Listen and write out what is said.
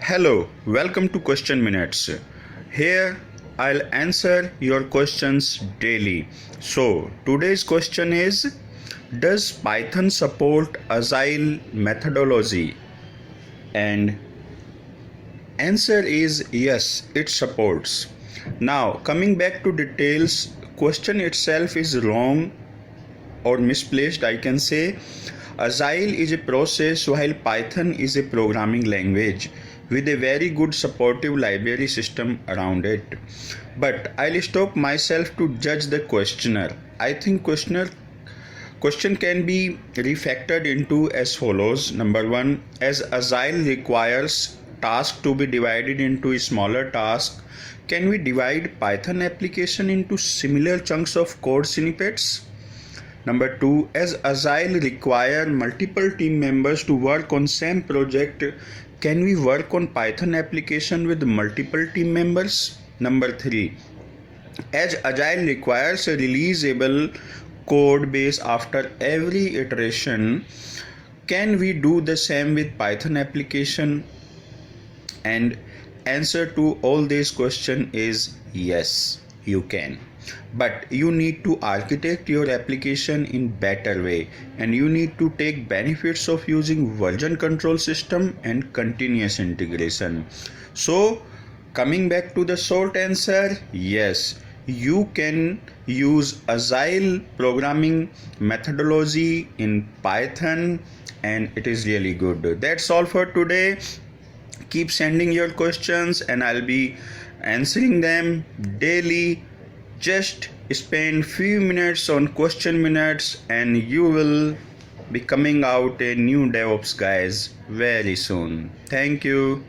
Hello, welcome to Question Minutes. Here I'll answer your questions daily. So, today's question is: does Python support agile methodology? And answer is yes, it supports. Now, coming back to details, question itself is wrong or misplaced, I can say. Agile is a process while Python is a programming language with a very good supportive library system around it. But I'll stop myself to judge the questioner. I think question can be refactored into as follows. Number one, as agile requires task to be divided into smaller tasks, can we divide Python application into similar chunks of code snippets? Number two, as Agile require multiple team members to work on same project, can we work on Python application with multiple team members? Number three, as Agile requires a releasable code base after every iteration, can we do the same with Python application? And answer to all these questions is yes, you can. But you need to architect your application in better way, and you need to take benefits of using version control system and continuous integration. So coming back to the short answer, yes, you can use agile programming methodology in Python and it is really good. That's all for today. Keep sending your questions and I'll be answering them daily. Just spend few minutes on question minutes and you will be coming out a new DevOps guys very soon. Thank you.